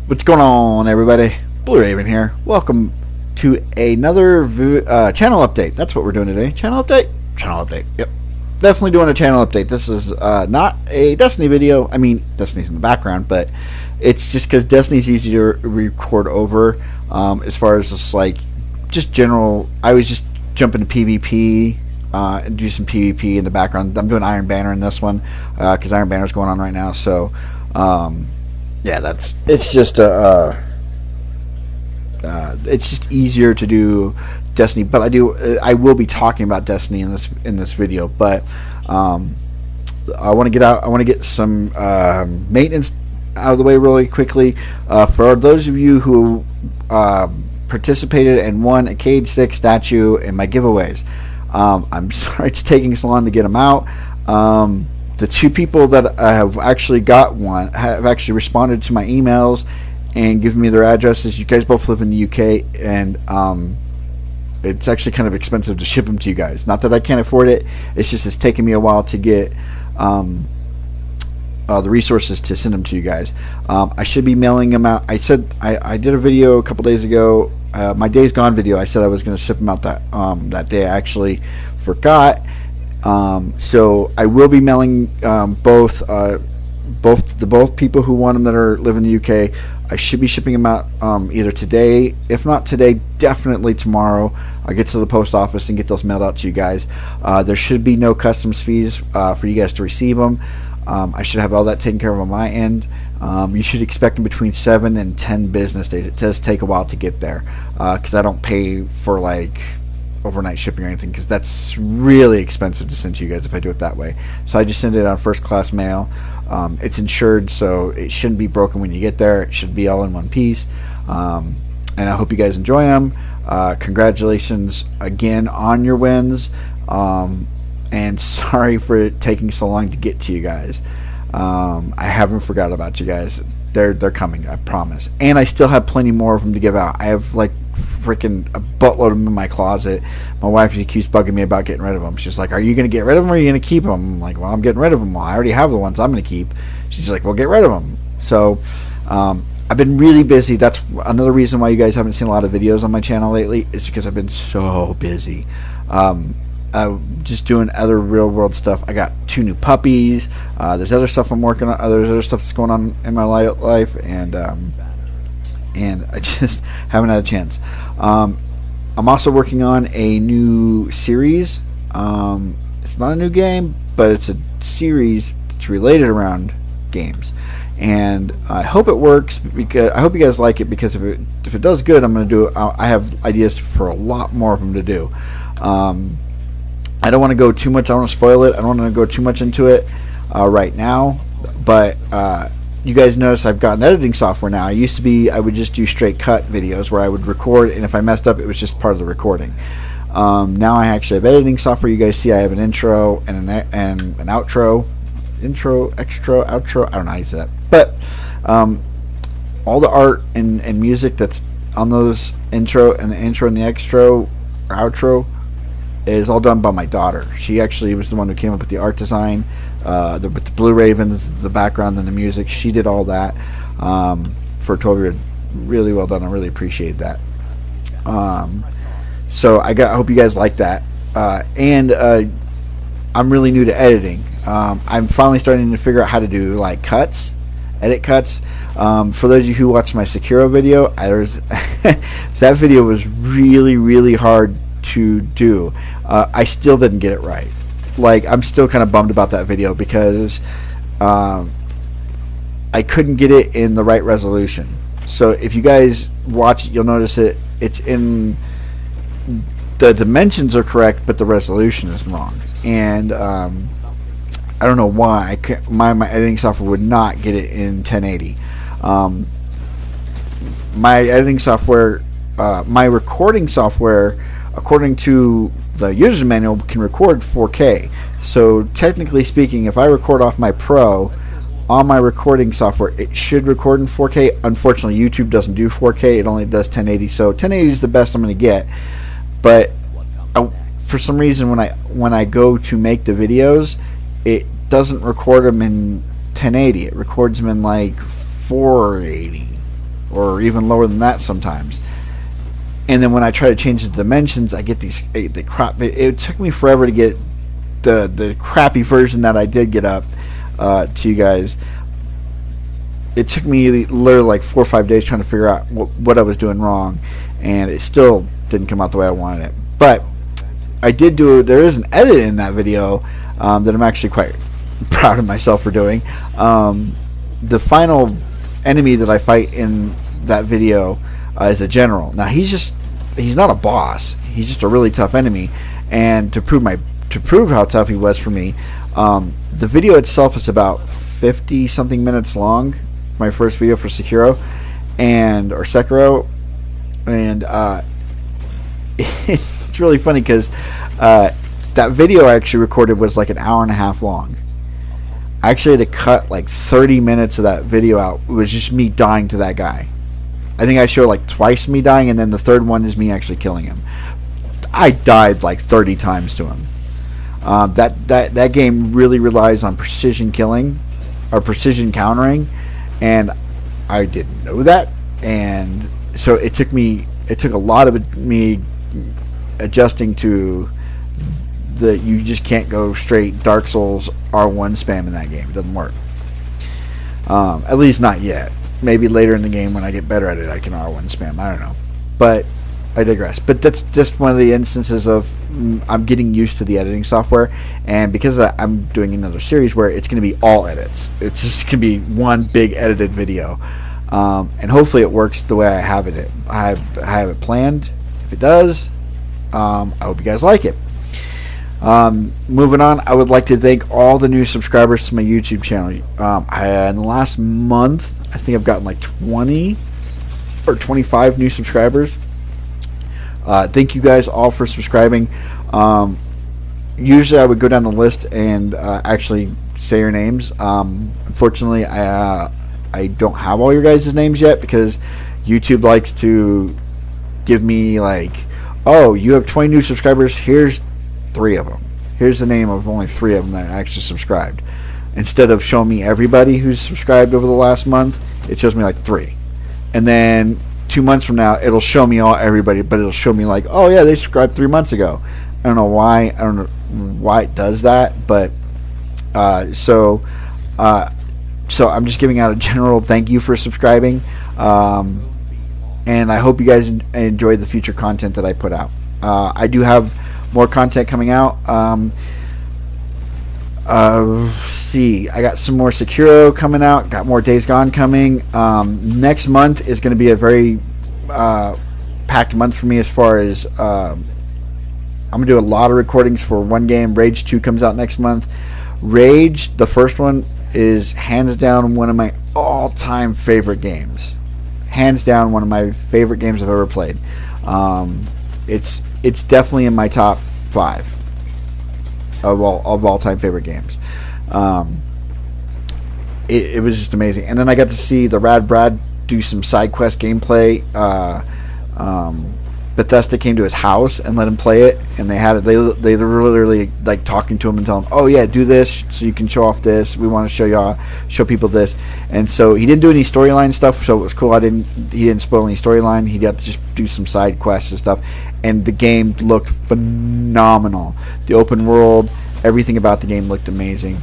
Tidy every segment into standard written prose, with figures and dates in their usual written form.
What's going on, everybody? Blue Raven here. Welcome to another channel update. That's what we're doing today. Channel update? Channel update. Yep. Definitely doing a channel update. This is not a Destiny video. I mean, Destiny's in the background, but it's just because Destiny's easy to record over. As far as just general, I was just jump into PvP and do some PvP in the background. I'm doing Iron Banner in this one because Iron Banner's going on right now. So, yeah, it's just it's just easier to do Destiny, but I will be talking about Destiny in this video. But I want to get some maintenance out of the way really quickly. For those of you who participated and won a Cade 6 statue in my giveaways, I'm sorry it's taking so long to get them out. The two people that have actually got one have actually responded to my emails and given me their addresses. You guys both live in the UK, and it's actually kind of expensive to ship them to you guys. Not that I can't afford it. It's just it's taking me a while to get the resources to send them to you guys. I should be mailing them out. I said I did a video a couple days ago, my Days Gone video. I said I was going to ship them out that day. I actually forgot. So I will be mailing both people who want them that live in the UK. I should be shipping them out either today. If not today, definitely tomorrow. I'll get to the post office and get those mailed out to you guys. There should be no customs fees for you guys to receive them. I should have all that taken care of on my end. You should expect them between 7 and 10 business days. It does take a while to get there because I don't pay for overnight shipping or anything, because that's really expensive to send to you guys if I do it that way. So I just send it on first class mail. It's insured, so it shouldn't be broken when you get there. It should be all in one piece. And I hope you guys enjoy them. Congratulations again on your wins. And sorry for it taking so long to get to you guys. I haven't forgot about you guys. They're coming, I promise. And I still have plenty more of them to give out. I have freaking a buttload of them in my closet. My wife keeps bugging me about getting rid of them. She's like, "Are you going to get rid of them or are you going to keep them?" I'm like, "Well, I'm getting rid of them. Well, I already have the ones I'm going to keep." She's like, "Well, get rid of them." So I've been really busy. That's another reason why you guys haven't seen a lot of videos on my channel lately, is because I've been so busy. Just doing other real world stuff. I got 2 new puppies. There's other stuff I'm working on. There's other stuff that's going on in my life, and I just haven't had a chance. I'm also working on a new series. It's not a new game, but it's a series that's related around games, and I hope it works, because I hope you guys like it, because if it does good, I'm going to do it. I have ideas for a lot more of them to do. I don't want to go too much. I don't want to spoil it. I don't want to go too much into it right now. But you guys notice I've gotten editing software now. I would just do straight cut videos where I would record, and if I messed up, it was just part of the recording. Now I actually have editing software. You guys see I have an intro and an outro. Intro, extra, outro. I don't know how you say that. But all the art and music that's on those intro and the extra or outro is all done by my daughter. She actually was the one who came up with the art design, with the Blue Ravens, the background, and the music. She did all that for 12-year. Really well done. I really appreciate that. So I hope you guys like that. And I'm really new to editing. I'm finally starting to figure out how to do cuts, edit cuts. For those of you who watched my Sekiro video, that video was really, really hard to do. I still didn't get it right. I'm still kind of bummed about that video, because I couldn't get it in the right resolution. So if you guys watch it, you'll notice it's in the dimensions are correct, but the resolution is wrong. And I don't know why my editing software would not get it in 1080. My editing software, my recording software, according to the user's manual, can record 4K. So technically speaking, if I record off my Pro on my recording software, it should record in 4K. Unfortunately, YouTube doesn't do 4K. It only does 1080. So 1080 is the best I'm going to get. But for some reason, when I go to make the videos, it doesn't record them in 1080. It records them in 480. or even lower than that sometimes. And then when I try to change the dimensions, I get the crap. It took me forever to get the crappy version that I did get up to you guys. It took me literally like 4 or 5 days trying to figure out what I was doing wrong, and it still didn't come out the way I wanted it. But I did there is an edit in that video that I'm actually quite proud of myself for doing. The final enemy that I fight in that video is a general. Now he's not a boss. He's just a really tough enemy, and to prove how tough he was for me, the video itself is about 50 something minutes long. My first video for Sekiro, and it's really funny because that video I actually recorded was like an hour and a half long. I actually had to cut like 30 minutes of that video out. It was just me dying to that guy. I think I showed like twice me dying, and then the third one is me actually killing him. I died like 30 times to him. That game really relies on precision killing or precision countering, and I didn't know that, and so it took a lot of me adjusting to you just can't go straight Dark Souls R1 spam in that game. It doesn't work. At least not yet. Maybe later in the game when I get better at it, I can R1 spam. I don't know. But I digress. But that's just one of the instances of I'm getting used to the editing software, and because of that, I'm doing another series where it's going to be all edits. It's just going to be one big edited video, and hopefully it works the way I have it. I have it planned. If it does, I hope you guys like it. Moving on, I would like to thank all the new subscribers to my YouTube channel. In the last month, I think I've gotten like 20 or 25 new subscribers. Thank you guys all for subscribing. Usually I would go down the list and actually say your names. Unfortunately, I don't have all your guys' names yet because YouTube likes to give me like, oh, you have 20 new subscribers, here's 3 of them. Here's the name of only 3 of them that actually subscribed. Instead of showing me everybody who's subscribed over the last month, it shows me like 3. And then 2 months from now, it'll show me everybody, but it'll show me like, oh yeah, they subscribed 3 months ago. I don't know why. I don't know why it does that, but so I'm just giving out a general thank you for subscribing, and I hope you guys enjoyed the future content that I put out. I do have more content coming out. See, I got some more Sekiro coming out, got more Days Gone coming. Next month is going to be a very packed month for me as far as I'm going to do a lot of recordings for one game. Rage 2 comes out next month. Rage, the first one, is hands down one of my all-time favorite games. Hands down one of my favorite games I've ever played. It's definitely in my top 5 of all-time favorite games. It was just amazing. And then I got to see the Rad Brad do some side quest gameplay. Bethesda came to his house and let him play it, and they were literally like talking to him and telling him, oh yeah, do this so you can show off this. We want to show people this. And so he didn't do any storyline stuff, so it was cool. He didn't spoil any storyline. He got to just do some side quests and stuff, and the game looked phenomenal. The open world, everything about the game looked amazing,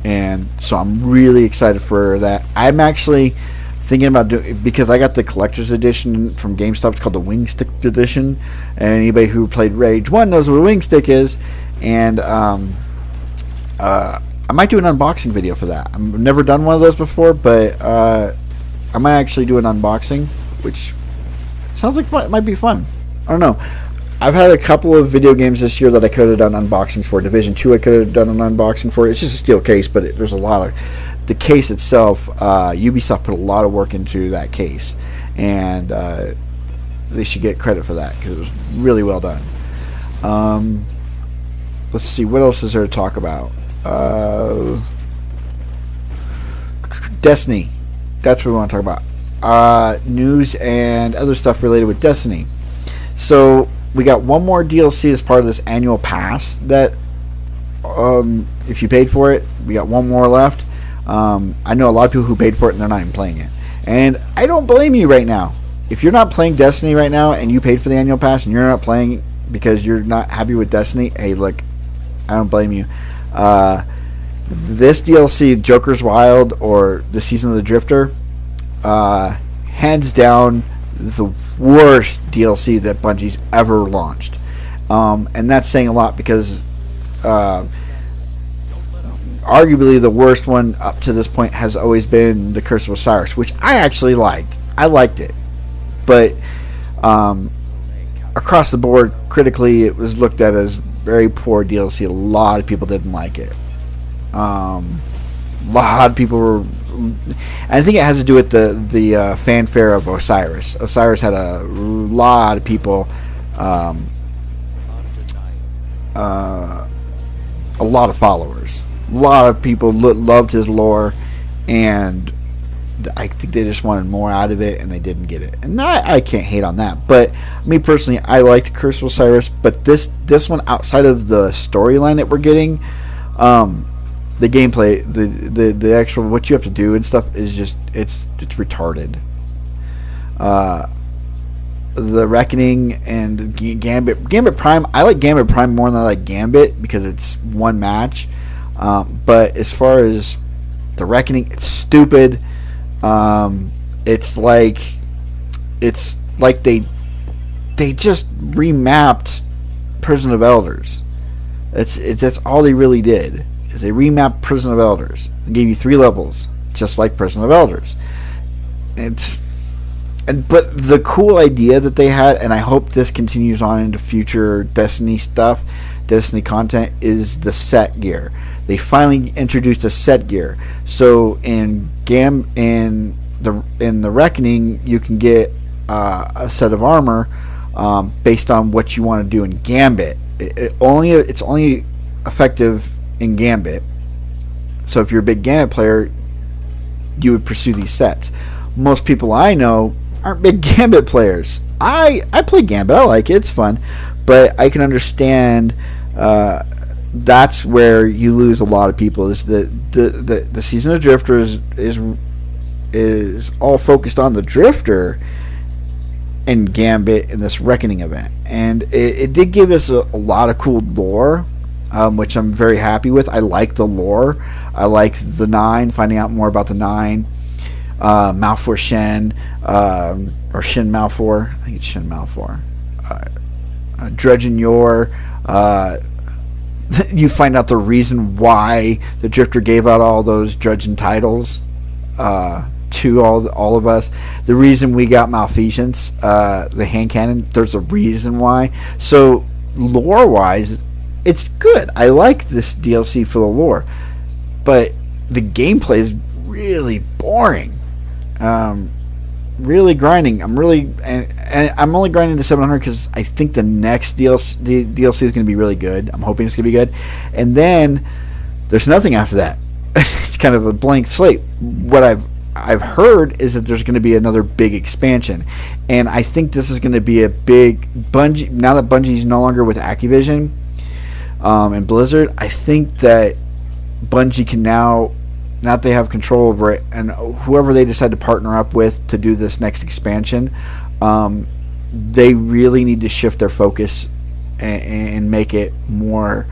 and so I'm really excited for that. I'm actually thinking about doing, because I got the collector's edition from GameStop. It's called the Wing Stick edition, and anybody who played Rage 1 knows what a Wing Stick is. And I might do an unboxing video for that. I've never done one of those before, but I might actually do an unboxing, which sounds like fun. It might be fun. I don't know. I've had a couple of video games this year that I could have done unboxings for. Division 2 I could have done an unboxing for. It's just a steel case, but there's a lot of... The case itself, Ubisoft put a lot of work into that case, and they should get credit for that because it was really well done. Let's see, what else is there to talk about? Destiny. That's what we want to talk about. News and other stuff related with Destiny. So we got one more DLC as part of this annual pass that, if you paid for it, we got one more left. I know a lot of people who paid for it and they're not even playing it. And I don't blame you right now. If you're not playing Destiny right now and you paid for the annual pass and you're not playing because you're not happy with Destiny, hey, look, I don't blame you. This DLC, Joker's Wild or the Season of the Drifter, hands down the worst DLC that Bungie's ever launched. And that's saying a lot because arguably the worst one up to this point has always been The Curse of Osiris, which I actually liked. I liked it. But across the board, critically, it was looked at as very poor DLC. A lot of people didn't like it. A lot of people were... I think it has to do with the fanfare of Osiris. Osiris had a lot of people... a lot of followers. A lot of people loved his lore, and I think they just wanted more out of it, and they didn't get it. And I can't hate on that. But me personally, I liked Curse of Osiris, but this one, outside of the storyline that we're getting, the gameplay, the actual what you have to do and stuff is just it's retarded. The Reckoning and Gambit Prime. I like Gambit Prime more than I like Gambit because it's one match. But as far as the Reckoning, it's stupid. It's like they just remapped Prison of Elders. That's all they really did. Is they remapped Prison of Elders and gave you 3 levels, just like Prison of Elders. But the cool idea that they had, and I hope this continues on into future Destiny stuff, Destiny content, is the set gear. They finally introduced a set gear. So in the Reckoning, you can get a set of armor based on what you want to do in Gambit. It's only effective in Gambit. So if you're a big Gambit player, you would pursue these sets. Most people I know aren't big Gambit players. I play Gambit. I like it. It's fun. But I can understand that's where you lose a lot of people. Is the Season of Drifter is all focused on the Drifter and Gambit in this Reckoning event. And it did give us a lot of cool lore, which I'm very happy with. I like the lore. I like the Nine, finding out more about the Nine. Malfor Shen, or Shin Malfor. I think it's Shin Malfor. Dredgen Yor. You find out the reason why the Drifter gave out all those Dredgen titles to all of us. The reason we got Malfeasance, the hand cannon, there's a reason why. So lore-wise, it's good. I like this DLC for the lore. But the gameplay is really boring. Really grinding. I'm only grinding to 700 because I think the next DLC is going to be really good. I'm hoping it's going to be good. And then there's nothing after that. It's kind of a blank slate. What I've heard is that there's going to be another big expansion, and I think this is going to be a big Bungie. Now that Bungie's no longer with Activision and Blizzard, I think that Bungie can now that they have control over it, and whoever they decide to partner up with to do this next expansion, they really need to shift their focus and make it more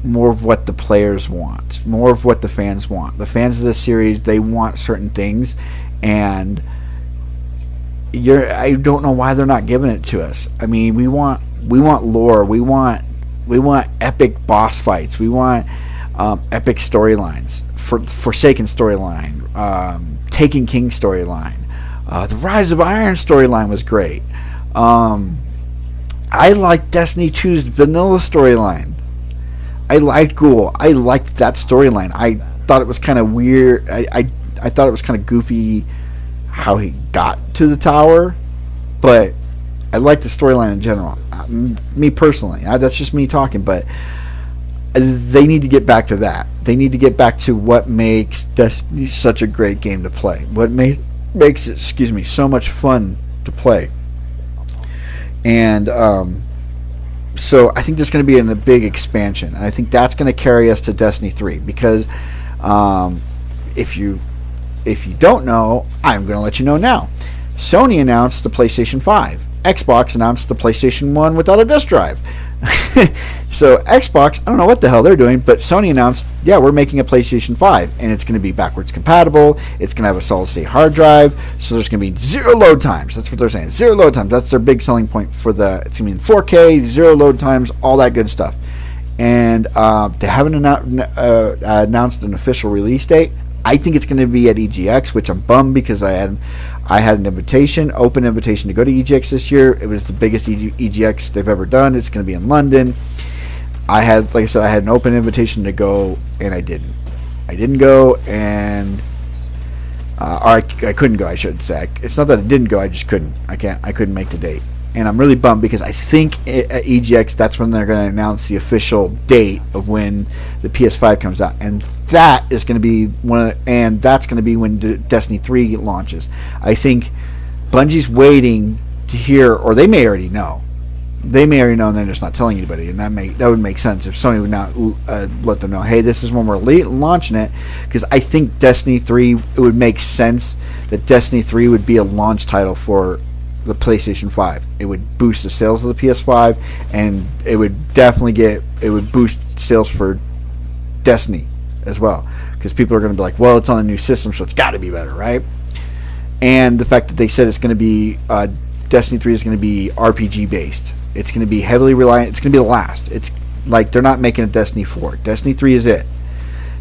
of what the players want, more of what the fans want. The fans of this series, they want certain things, and I don't know why they're not giving it to us. I mean, we want lore, we want epic boss fights, we want epic storylines, Forsaken storyline, Taken King storyline, the Rise of Iron storyline was great. I liked Destiny 2's vanilla storyline. I liked Ghoul. I liked that storyline. I thought it was kind of weird. I thought it was kind of goofy how he got to the tower, but I liked the storyline in general. Me personally, that's just me talking, but they need to get back to that. They need to get back to what makes Destiny such a great game to play. What makes it, so much fun to play. And so I think there's going to be a big expansion, and I think that's going to carry us to Destiny 3, because if you if you don't know, I'm going to let you know now. Sony announced the PlayStation 5. Xbox announced the PlayStation 1 without a disk drive. So Xbox, I don't know what the hell they're doing, but Sony announced, yeah, we're making a PlayStation 5, and it's going to be backwards compatible. It's going to have a solid-state hard drive, so there's going to be 0 load times. That's what they're saying. 0 load times. That's their big selling point for the. It's going to be in 4K, 0 load times, all that good stuff. And they haven't announced an official release date. I think it's going to be at EGX, which I'm bummed because I had an open invitation to go to EGX this year. It was the biggest EGX they've ever done. It's going to be in London. I had an open invitation to go, and I didn't. I didn't go, and or I couldn't go. I should say. It's not that I didn't go. I just couldn't. I couldn't make the date, and I'm really bummed because I think at EGX that's when they're going to announce the official date of when the PS5 comes out, and that is going to be that's going to be when Destiny 3 launches. I think Bungie's waiting to hear, or they may already know. They may already know, and they're just not telling anybody, and that would make sense if Sony would not let them know, hey, this is when we're launching it, because I think Destiny 3, it would make sense that Destiny 3 would be a launch title for the PlayStation 5. It would boost the sales of the PS5, and it would definitely boost sales for Destiny as well, because people are going to be like, well, it's on a new system, so it's got to be better, right? And the fact that they said it's going to be Destiny 3 is going to be RPG based. It's going to be heavily reliant. It's going to be the last. It's like they're not making a Destiny 4. Destiny 3 is it.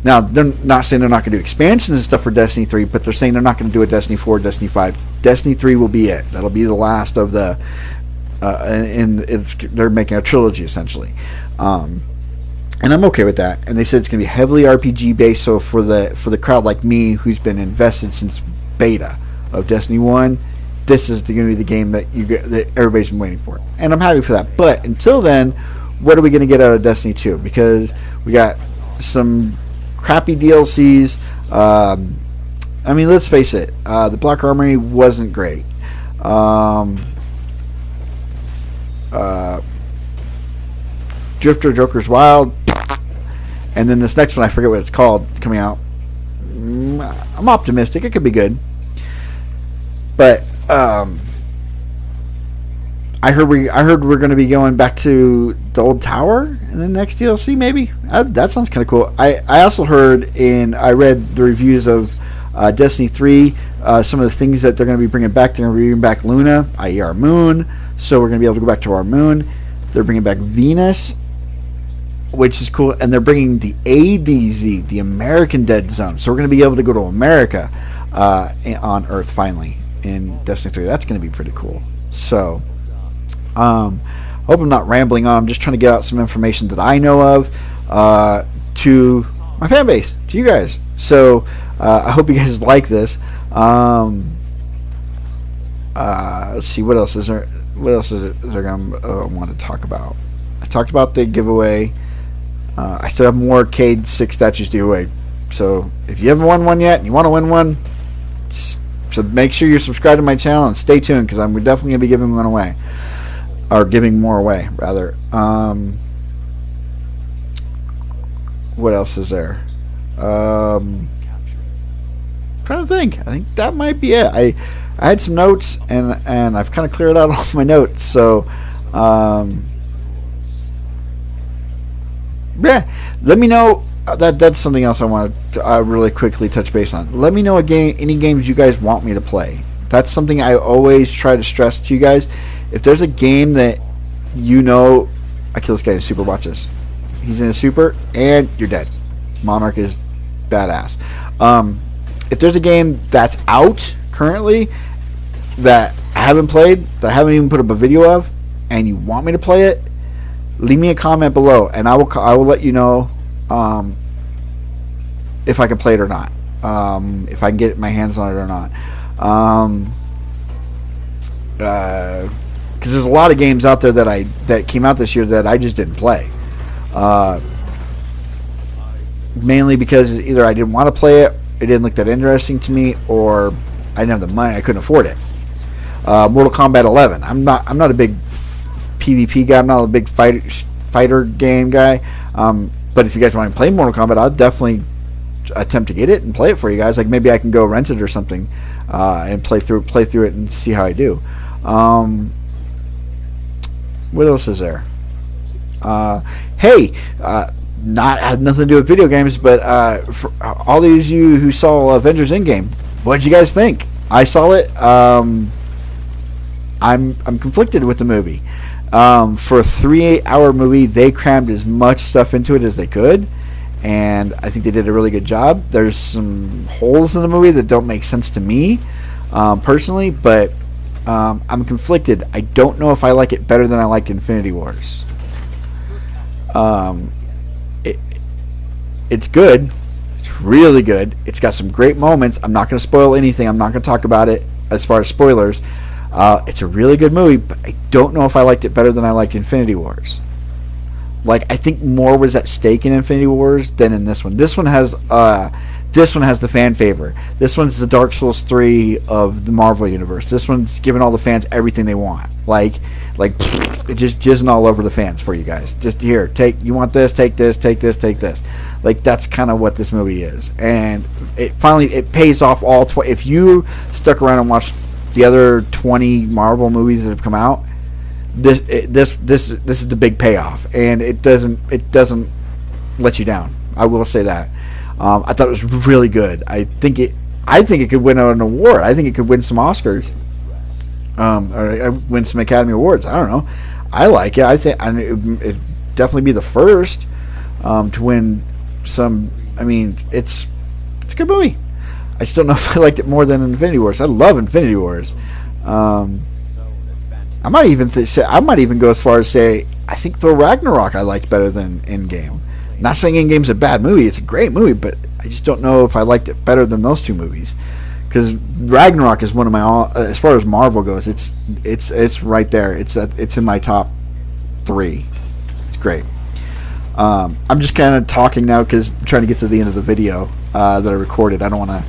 Now, they're not saying they're not going to do expansions and stuff for Destiny 3, but they're saying they're not going to do a Destiny 4, Destiny 5. Destiny 3 will be it. That'll be the last of the... they're making a trilogy, essentially. And I'm okay with that. And they said it's going to be heavily RPG based, so for the crowd like me who's been invested since beta of Destiny 1, this is going to be the game that everybody's been waiting for, and I'm happy for that. But until then, what are we going to get out of Destiny 2? Because we got some crappy DLCs. I mean, let's face it, the Black Armory wasn't great. Drifter Joker's Wild, and then this next one, I forget what it's called, coming out. I'm optimistic. It could be good. But I heard we're going to be going back to the old tower in the next DLC. Maybe that sounds kind of cool. I also heard I read the reviews of Destiny 3. Some of the things that they're going to be bringing back. They're going to be bringing back Luna, i.e. our moon. So we're going to be able to go back to our moon. They're bringing back Venus, which is cool, and they're bringing the ADZ, the American Dead Zone. So we're going to be able to go to America on Earth finally in Destiny 3. That's going to be pretty cool. So, hope I'm not rambling on. I'm just trying to get out some information that I know of to my fan base, to you guys. So, I hope you guys like this. Let's see, what else is there? What else is there going to want to talk about? I talked about the giveaway. I still have more Cade 6 statues to give away. So, if you haven't won one yet and you want to win one, so make sure you're subscribed to my channel and stay tuned, because I'm definitely going to be giving one away. Or giving more away, rather. What else is there? Trying to think. I think that might be it. I had some notes, and I've kind of cleared out all my notes. So, yeah. Let me know. That's something else I want to really quickly touch base on. Let me know any games you guys want me to play. That's something I always try to stress to you guys. If there's a game that I kill this guy in Super, watch this. He's in a Super, and you're dead. Monarch is badass. If there's a game that's out currently that I haven't played, that I haven't even put up a video of, and you want me to play it, leave me a comment below, and I will let you know if I can play it or not, if I can get my hands on it or not, because there's a lot of games out there that came out this year that I just didn't play, mainly because either I didn't want to play it, it didn't look that interesting to me, or I didn't have the money, I couldn't afford it. Mortal Kombat 11. I'm not a big PvP guy. I'm not a big fighter game guy. But if you guys want to play Mortal Kombat, I'll definitely attempt to get it and play it for you guys. Like maybe I can go rent it or something, and play through it and see how I do. What else is there? Hey, not had nothing to do with video games, but for all these of you who saw Avengers Endgame, what did you guys think? I saw it. I'm conflicted with the movie. For a 3-hour movie, they crammed as much stuff into it as they could, and I think they did a really good job. There's some holes in the movie that don't make sense to me, personally, but I'm conflicted. I don't know if I like it better than I liked Infinity Wars. It's good. It's really good. It's got some great moments. I'm not going to spoil anything. I'm not going to talk about it as far as spoilers. It's a really good movie, but I don't know if I liked it better than I liked Infinity Wars. Like, I think more was at stake in Infinity Wars than in this one. This one has the fan favor. This one's the Dark Souls 3 of the Marvel Universe. This one's giving all the fans everything they want. Like just jizzing all over the fans for you guys. Just here, you want this, take this, take this, take this. Like, that's kind of what this movie is. And it pays off all. If you stuck around and watched the other 20 Marvel movies that have come out, this is the big payoff, and it doesn't let you down. I will say that. I thought it was really good. I think it could win an award. I think it could win some Oscars, or win some Academy Awards. I don't know. I like it. I think it'd definitely be the first to win some. I mean, it's a good movie. I still don't know if I liked it more than Infinity Wars. I love Infinity Wars. I might even go as far as say I think Thor Ragnarok I liked better than Endgame. Not saying Endgame's a bad movie; it's a great movie, but I just don't know if I liked it better than those two movies. Because Ragnarok is one of my, as far as Marvel goes, it's right there. It's in my top 3. It's great. I'm just kind of talking now because I'm trying to get to the end of the video that I recorded. I don't want to.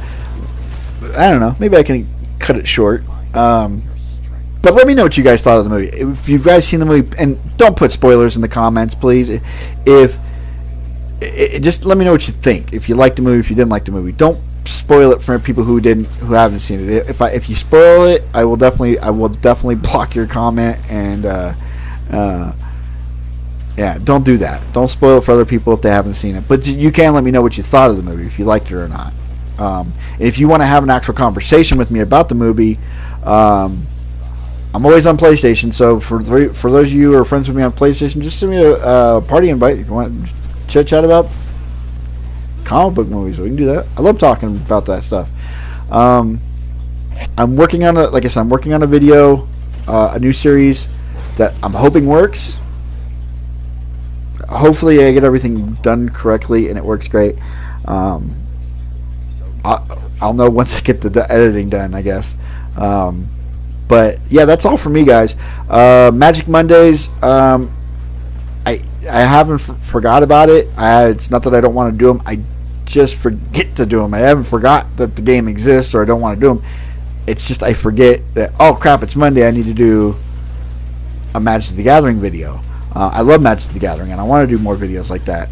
I don't know. Maybe I can cut it short. But let me know what you guys thought of the movie. If you've guys seen the movie, and don't put spoilers in the comments, please. Just let me know what you think. If you liked the movie, if you didn't like the movie, don't spoil it for people who haven't seen it. If you spoil it, I will definitely block your comment, and yeah, don't do that. Don't spoil it for other people if they haven't seen it. But you can let me know what you thought of the movie, if you liked it or not. If you want to have an actual conversation with me about the movie, I'm always on PlayStation. So for those of you who are friends with me on PlayStation, just send me a party invite if you want to chat about comic book movies. We can do that. I love talking about that stuff. I'm working on a video, a new series that I'm hoping works. Hopefully I get everything done correctly and it works great. I'll know once I get the editing done, I guess. But yeah, that's all for me, guys. Magic Mondays, I haven't forgot about it. It's not that I don't want to do them. I just forget to do them. I haven't forgot that the game exists, or I don't want to do them. It's just I forget that, oh crap, it's Monday. I need to do a Magic the Gathering video. I love Magic the Gathering, and I want to do more videos like that.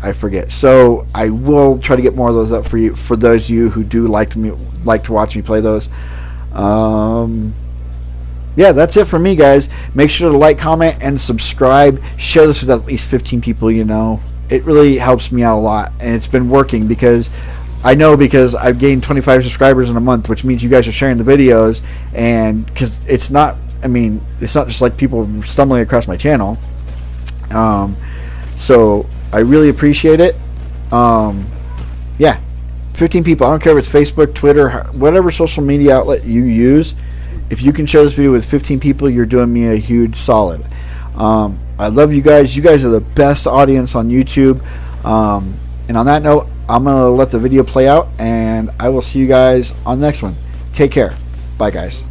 I forget. So I will try to get more of those up for you, for those of you who do like to watch me play those. Yeah, that's it for me, guys. Make sure to like, comment, and subscribe. Share this with at least 15 people you know. It really helps me out a lot, and it's been working because I've gained 25 subscribers in a month, which means you guys are sharing the videos, and because it's not just like people stumbling across my channel. So I really appreciate it. Yeah, 15 people. I don't care if it's Facebook, Twitter, whatever social media outlet you use. If you can share this video with 15 people, you're doing me a huge solid. I love you guys. You guys are the best audience on YouTube. And on that note, I'm going to let the video play out, and I will see you guys on the next one. Take care. Bye, guys.